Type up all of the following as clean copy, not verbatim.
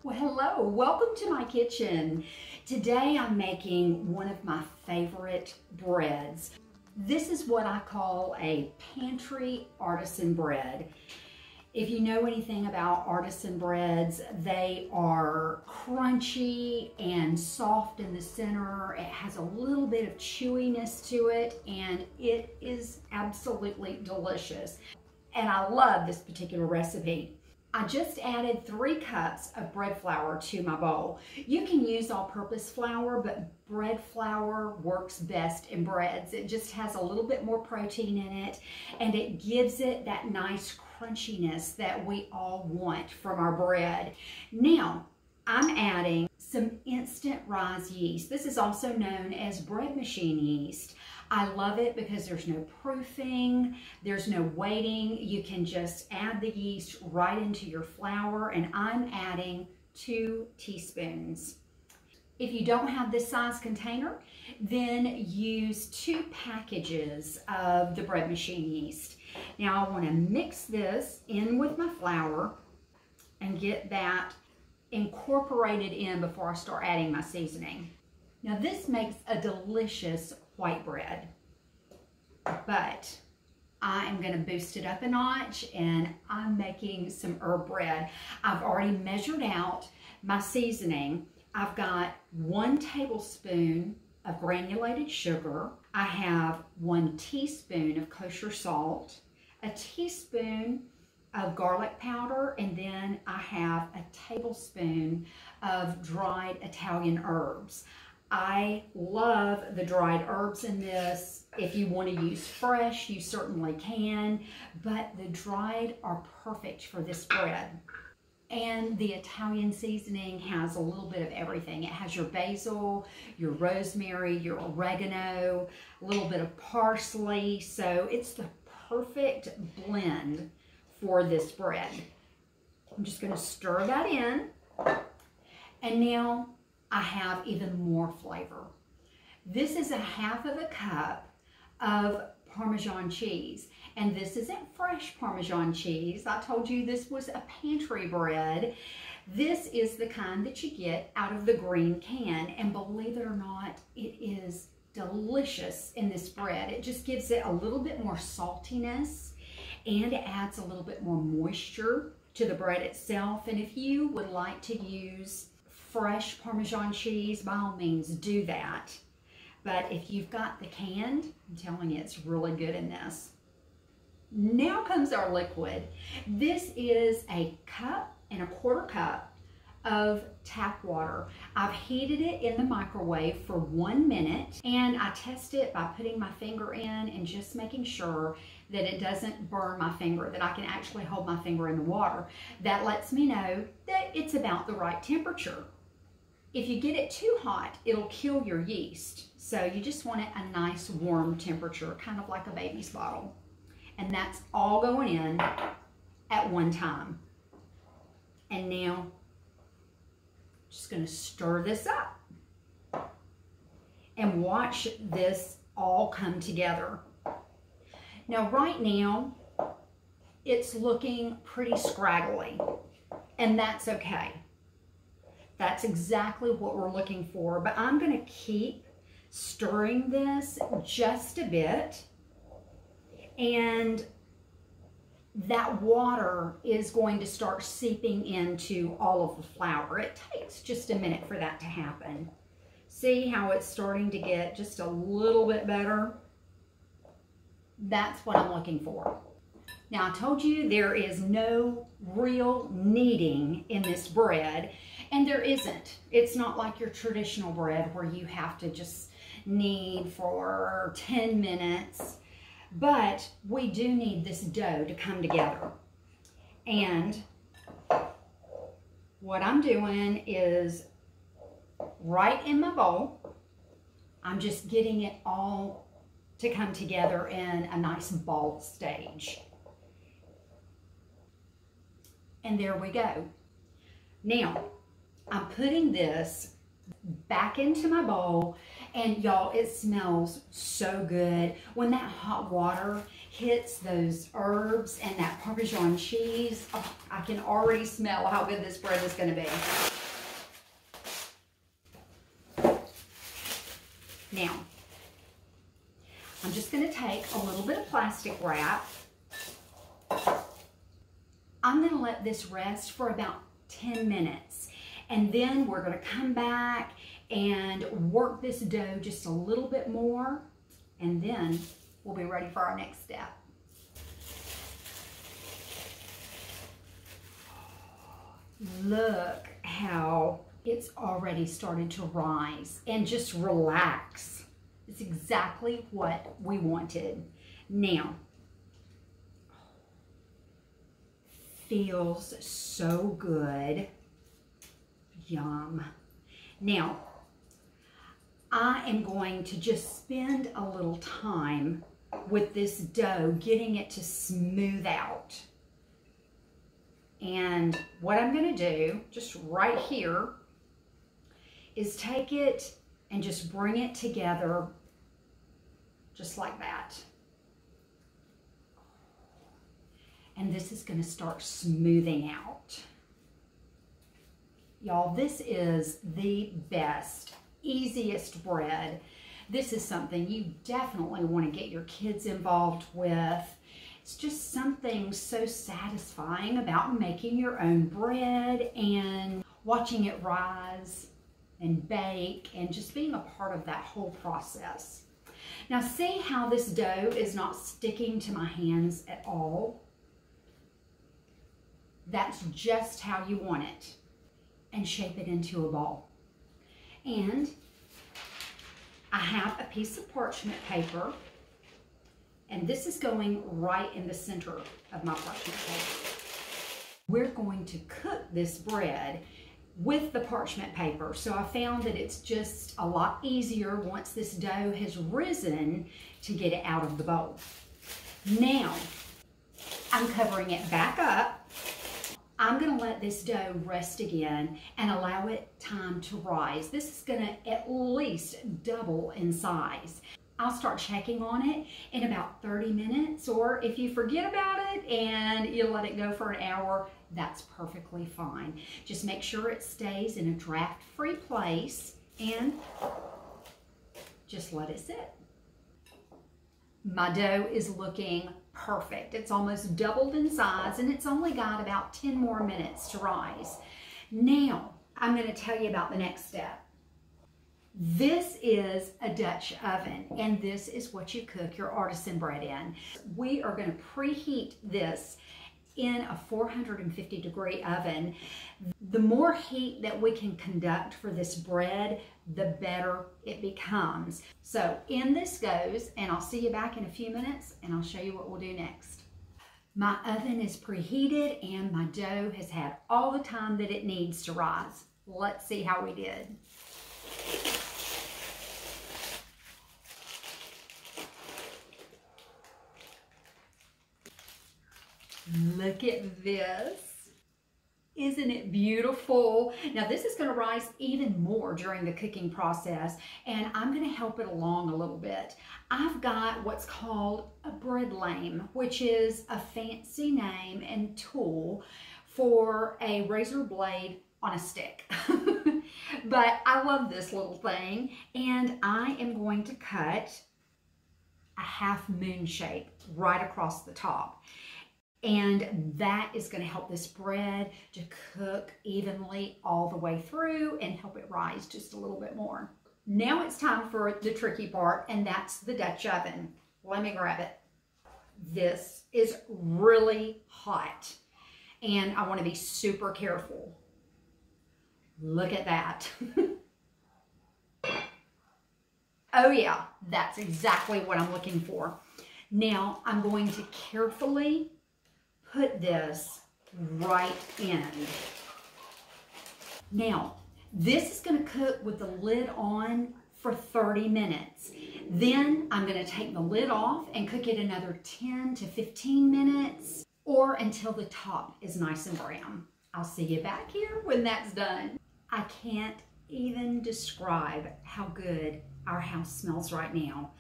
Well, hello, welcome to my kitchen. Today I'm making one of my favorite breads. This is what I call a pantry artisan bread. If you know anything about artisan breads, they are crunchy and soft in the center. It has a little bit of chewiness to it, and it is absolutely delicious. And I love this particular recipe. I just added 3 cups of bread flour to my bowl. You can use all-purpose flour, but bread flour works best in breads. It just has a little bit more protein in it, and it gives it that nice crunchiness that we all want from our bread. Now, I'm adding some instant rise yeast. This is also known as bread machine yeast. I love it because there's no proofing, there's no waiting. You can just add the yeast right into your flour, and I'm adding 2 teaspoons. If you don't have this size container, then use 2 packages of the bread machine yeast. Now I want to mix this in with my flour and get that incorporated in before I start adding my seasoning. Now this makes a delicious white bread, but I am going to boost it up a notch, and I'm making some herb bread. I've already measured out my seasoning. I've got 1 tablespoon of granulated sugar. I have 1 teaspoon of kosher salt, a teaspoon of garlic powder, and then I have a tablespoon of dried Italian herbs. I love the dried herbs in this. If you want to use fresh, you certainly can, but the dried are perfect for this bread. And the Italian seasoning has a little bit of everything. It has your basil, your rosemary, your oregano, a little bit of parsley. So it's the perfect blend for this bread. I'm just going to stir that in. And now I have even more flavor. This is a 1/2 cup of Parmesan cheese. And this isn't fresh Parmesan cheese. I told you this was a pantry bread. This is the kind that you get out of the green can. And believe it or not, it is delicious in this bread. It just gives it a little bit more saltiness, and it adds a little bit more moisture to the bread itself. And if you would like to use fresh Parmesan cheese, by all means do that. But if you've got the canned, I'm telling you, it's really good in this. Now comes our liquid. This is a 1¼ cup of tap water. I've heated it in the microwave for 1 minute, and I test it by putting my finger in and just making sure that it doesn't burn my finger, that I can actually hold my finger in the water. That lets me know that it's about the right temperature. If you get it too hot, it'll kill your yeast. So you just want it a nice warm temperature, kind of like a baby's bottle. And that's all going in at one time. And now, just gonna stir this up and watch this all come together. Now right now, it's looking pretty scraggly, and that's okay. That's exactly what we're looking for, but I'm gonna keep stirring this just a bit, and that water is going to start seeping into all of the flour. It takes just a minute for that to happen. See how it's starting to get just a little bit better? That's what I'm looking for. Now, I told you there is no real kneading in this bread, and there isn't. It's not like your traditional bread where you have to just knead for 10 minutes. But we do need this dough to come together. And what I'm doing is, right in my bowl, I'm just getting it all to come together in a nice ball stage. And there we go. Now, I'm putting this back into my bowl, and y'all, it smells so good. When that hot water hits those herbs and that Parmesan cheese, oh, I can already smell how good this bread is going to be. Now, I'm just going to take a little bit of plastic wrap. I'm going to let this rest for about 10 minutes. And then we're going to come back and work this dough just a little bit more. And then we'll be ready for our next step. Look how it's already started to rise and just relax. It's exactly what we wanted. Now, feels so good. Yum. Now, I am going to just spend a little time with this dough, getting it to smooth out. And what I'm going to do, just right here, is take it and just bring it together just like that. And this is going to start smoothing out. Y'all, this is the best, easiest bread. This is something you definitely want to get your kids involved with. It's just something so satisfying about making your own bread and watching it rise and bake and just being a part of that whole process. Now see how this dough is not sticking to my hands at all? That's just how you want it. And shape it into a ball. And I have a piece of parchment paper, and this is going right in the center of my parchment paper. We're going to cook this bread with the parchment paper. So I found that it's just a lot easier once this dough has risen to get it out of the bowl. Now, I'm covering it back up. I'm going to let this dough rest again and allow it time to rise. This is going to at least double in size. I'll start checking on it in about 30 minutes, or if you forget about it and you let it go for an hour, that's perfectly fine. Just make sure it stays in a draft-free place and just let it sit. My dough is looking perfect. It's almost doubled in size, and it's only got about 10 more minutes to rise. Now, I'm going to tell you about the next step. This is a Dutch oven, and this is what you cook your artisan bread in. We are going to preheat this in a 450-degree oven. The more heat that we can conduct for this bread, the better it becomes. So in this goes, and I'll see you back in a few minutes, and I'll show you what we'll do next. My oven is preheated, and my dough has had all the time that it needs to rise. Let's see how we did. Look at this. Isn't it beautiful? Now this is going to rise even more during the cooking process, and I'm going to help it along a little bit. I've got what's called a bread lame, which is a fancy name and tool for a razor blade on a stick. But I love this little thing, and I am going to cut a half moon shape right across the top. And that is going to help this bread to cook evenly all the way through and help it rise just a little bit more. Now it's time for the tricky part, and that's the Dutch oven. Let me grab it. This is really hot, and I want to be super careful. Look at that. Oh yeah, that's exactly what I'm looking for. Now I'm going to carefully put this right in. Now, this is going to cook with the lid on for 30 minutes. Then I'm going to take the lid off and cook it another 10 to 15 minutes, or until the top is nice and brown. I'll see you back here when that's done. I can't even describe how good our house smells right now.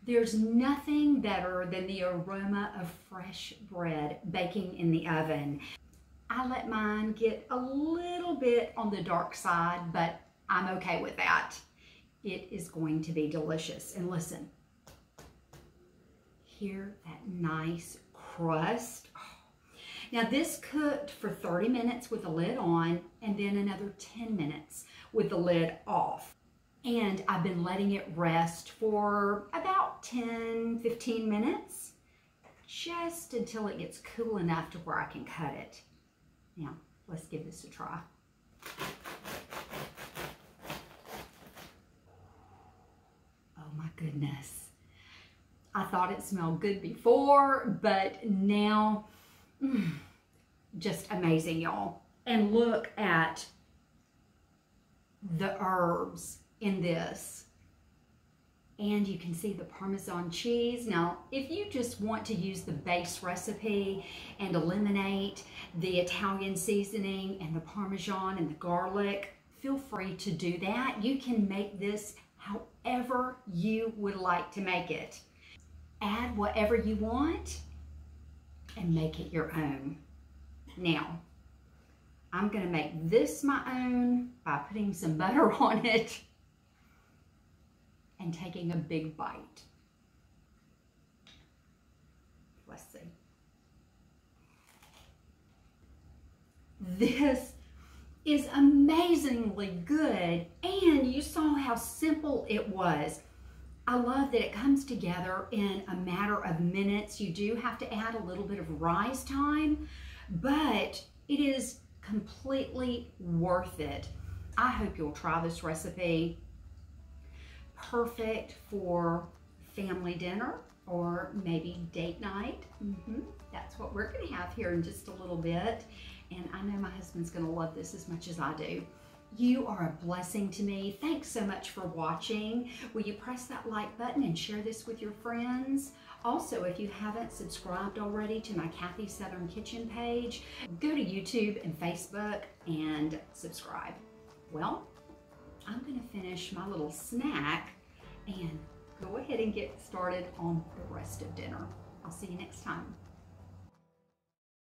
There's nothing better than the aroma of fresh bread baking in the oven. I let mine get a little bit on the dark side, but I'm okay with that. It is going to be delicious. And listen, hear that nice crust. Now this cooked for 30 minutes with the lid on and then another 10 minutes with the lid off. And I've been letting it rest for about 10-15 minutes, just until it gets cool enough to where I can cut it. Now, let's give this a try. Oh my goodness. I thought it smelled good before, but now, just amazing, y'all. And look at the herbs in this. And you can see the Parmesan cheese. Now, if you just want to use the base recipe and eliminate the Italian seasoning and the Parmesan and the garlic, feel free to do that. You can make this however you would like to make it. Add whatever you want and make it your own. Now, I'm gonna make this my own by putting some butter on it and taking a big bite. Let's see. This is amazingly good, and you saw how simple it was. I love that it comes together in a matter of minutes. You do have to add a little bit of rise time, but it is completely worth it. I hope you'll try this recipe. Perfect for family dinner or maybe date night. That's what we're going to have here in just a little bit. And I know my husband's going to love this as much as I do. You are a blessing to me. Thanks so much for watching. Will you press that like button and share this with your friends? Also, if you haven't subscribed already to my Kathy Southern Kitchen page, go to YouTube and Facebook and subscribe. Well, I'm going to finish my little snack and go ahead and get started on the rest of dinner. I'll see you next time.